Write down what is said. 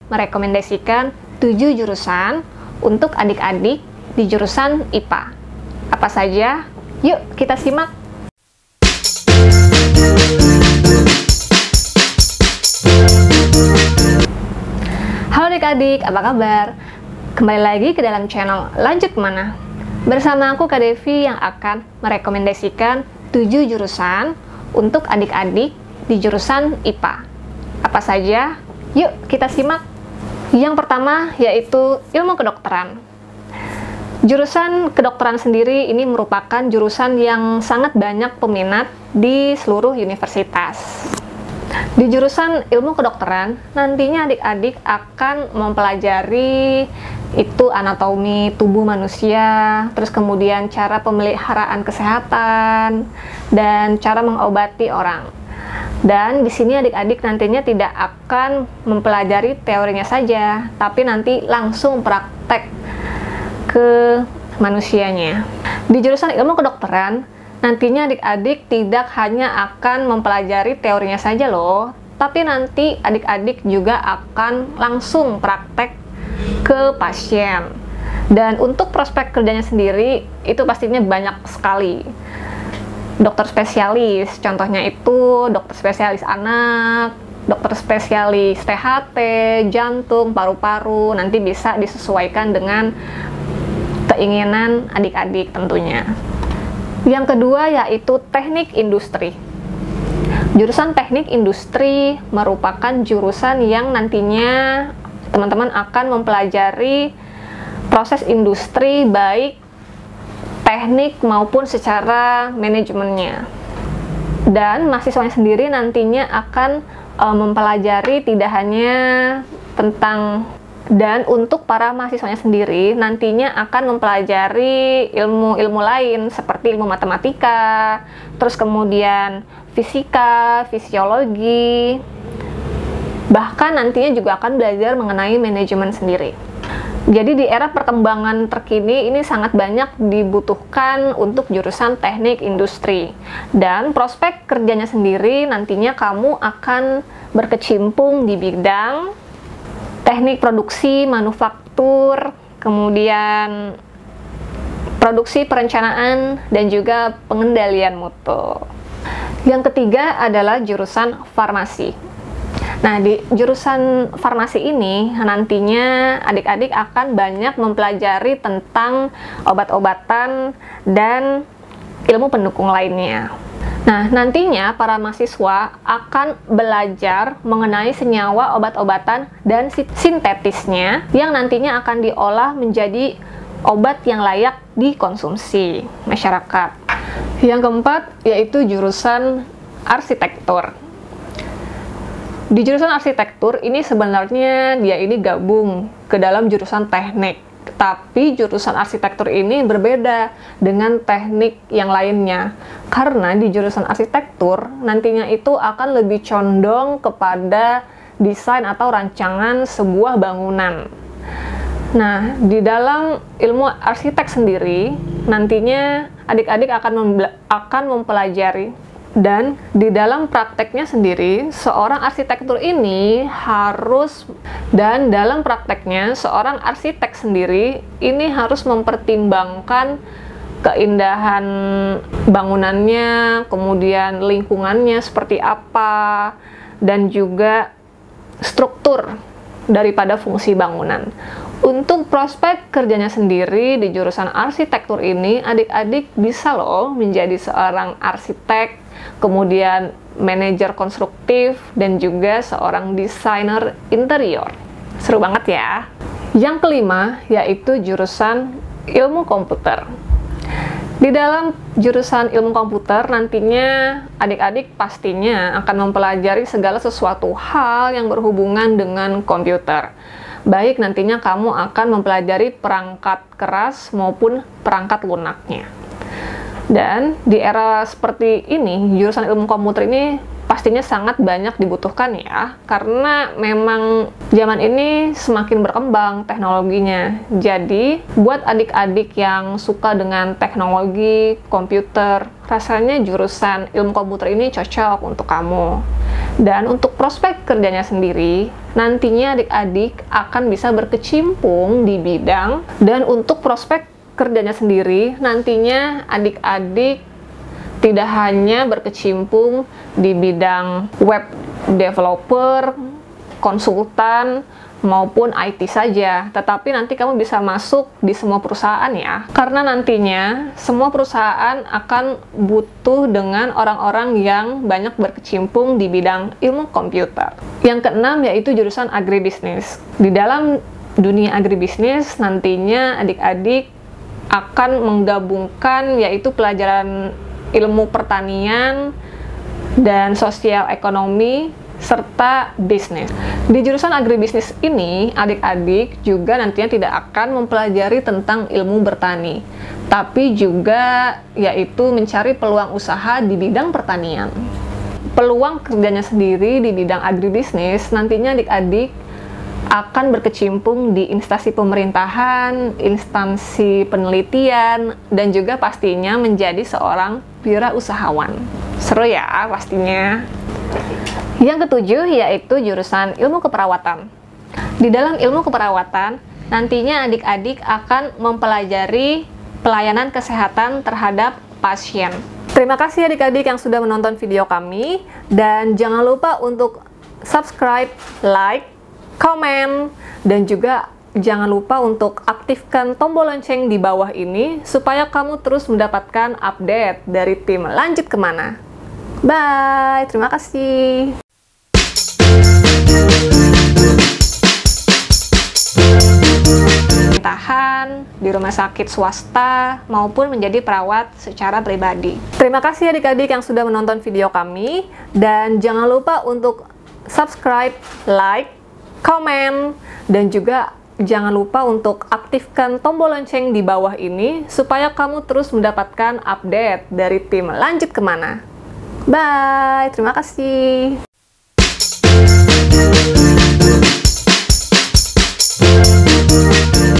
merekomendasikan 7 jurusan untuk adik-adik di jurusan IPA. Apa saja? Yuk kita simak! Halo adik-adik, apa kabar? Kembali lagi ke dalam channel Lanjut Mana? Bersama aku Kak Devi yang akan merekomendasikan 7 jurusan untuk adik-adik di jurusan IPA. Apa saja? Yuk kita simak! Yang pertama yaitu ilmu kedokteran. Jurusan kedokteran sendiri ini merupakan jurusan yang sangat banyak peminat di seluruh universitas. Di jurusan ilmu kedokteran, nantinya adik-adik akan mempelajari itu anatomi tubuh manusia, terus kemudian cara pemeliharaan kesehatan, dan cara mengobati orang. Dan di sini adik-adik nantinya tidak akan mempelajari teorinya saja, tapi nanti langsung praktek ke manusianya. Di jurusan ilmu kedokteran, nantinya adik-adik tidak hanya akan mempelajari teorinya saja loh, tapi nanti adik-adik juga akan langsung praktek ke pasien. Dan untuk prospek kerjanya sendiri, itu pastinya banyak sekali. Dokter spesialis, contohnya itu dokter spesialis anak, dokter spesialis THT, jantung, paru-paru, nanti bisa disesuaikan dengan keinginan adik-adik tentunya. Yang kedua yaitu teknik industri. Jurusan teknik industri merupakan jurusan yang nantinya teman-teman akan mempelajari proses industri baik teknik maupun secara manajemennya. Dan mahasiswanya sendiri nantinya akan mempelajari tidak hanya tentang, dan untuk para mahasiswanya sendiri nantinya akan mempelajari ilmu-ilmu lain seperti ilmu matematika, terus kemudian fisika, fisiologi, bahkan nantinya juga akan belajar mengenai manajemen sendiri. Jadi di era perkembangan terkini ini sangat banyak dibutuhkan untuk jurusan teknik industri. Dan prospek kerjanya sendiri nantinya kamu akan berkecimpung di bidang teknik produksi, manufaktur, kemudian produksi perencanaan, dan juga pengendalian mutu. Yang ketiga adalah jurusan farmasi. Nah, di jurusan farmasi ini nantinya adik-adik akan banyak mempelajari tentang obat-obatan dan ilmu pendukung lainnya. Nah, nantinya para mahasiswa akan belajar mengenai senyawa obat-obatan dan sintetisnya yang nantinya akan diolah menjadi obat yang layak dikonsumsi masyarakat. Yang keempat yaitu jurusan arsitektur. Di jurusan arsitektur ini sebenarnya dia ini gabung ke dalam jurusan teknik. Tapi jurusan arsitektur ini berbeda dengan teknik yang lainnya. Karena di jurusan arsitektur nantinya itu akan lebih condong kepada desain atau rancangan sebuah bangunan. Nah, di dalam ilmu arsitek sendiri nantinya adik-adik akan mempelajari, dan di dalam prakteknya sendiri seorang arsitektur ini harus, dan dalam prakteknya seorang arsitek sendiri ini harus mempertimbangkan keindahan bangunannya, kemudian lingkungannya seperti apa, dan juga struktur daripada fungsi bangunan. Untuk prospek kerjanya sendiri di jurusan arsitektur ini, adik-adik bisa loh menjadi seorang arsitek, kemudian manajer konstruktif, dan juga seorang desainer interior. Seru banget ya. Yang kelima yaitu jurusan ilmu komputer. Di dalam jurusan ilmu komputer nantinya adik-adik pastinya akan mempelajari segala sesuatu hal yang berhubungan dengan komputer. Baik nantinya kamu akan mempelajari perangkat keras maupun perangkat lunaknya. Dan di era seperti ini, jurusan ilmu komputer ini pastinya sangat banyak dibutuhkan ya, karena memang zaman ini semakin berkembang teknologinya. Jadi, buat adik-adik yang suka dengan teknologi komputer, rasanya jurusan ilmu komputer ini cocok untuk kamu. Dan untuk prospek kerjanya sendiri, nantinya adik-adik akan bisa berkecimpung di bidang, dan untuk prospek kerjanya sendiri, nantinya adik-adik tidak hanya berkecimpung di bidang web developer, konsultan, maupun IT saja, tetapi nanti kamu bisa masuk di semua perusahaan ya, karena nantinya semua perusahaan akan butuh dengan orang-orang yang banyak berkecimpung di bidang ilmu komputer. Yang keenam yaitu jurusan agribisnis. Di dalam dunia agribisnis nantinya adik-adik akan menggabungkan yaitu pelajaran ilmu pertanian dan sosial ekonomi serta bisnis. Di jurusan agribisnis ini, adik-adik juga nantinya tidak akan mempelajari tentang ilmu bertani, tapi juga yaitu mencari peluang usaha di bidang pertanian. Peluang kerjanya sendiri di bidang agribisnis, nantinya adik-adik akan berkecimpung di instansi pemerintahan, instansi penelitian, dan juga pastinya menjadi seorang wirausahawan. Seru ya pastinya. Yang ketujuh yaitu jurusan ilmu keperawatan. Di dalam ilmu keperawatan, nantinya adik-adik akan mempelajari pelayanan kesehatan terhadap pasien. Terima kasih adik-adik yang sudah menonton video kami, dan jangan lupa untuk subscribe, like, komen, dan juga jangan lupa untuk aktifkan tombol lonceng di bawah ini supaya kamu terus mendapatkan update dari tim Lanjut Kemana. Bye, terima kasih. Tahan di rumah sakit swasta maupun menjadi perawat secara pribadi. Terima kasih adik-adik yang sudah menonton video kami, dan jangan lupa untuk subscribe, like, komen, dan juga jangan lupa untuk aktifkan tombol lonceng di bawah ini supaya kamu terus mendapatkan update dari tim Lanjut Kemana. Bye, terima kasih.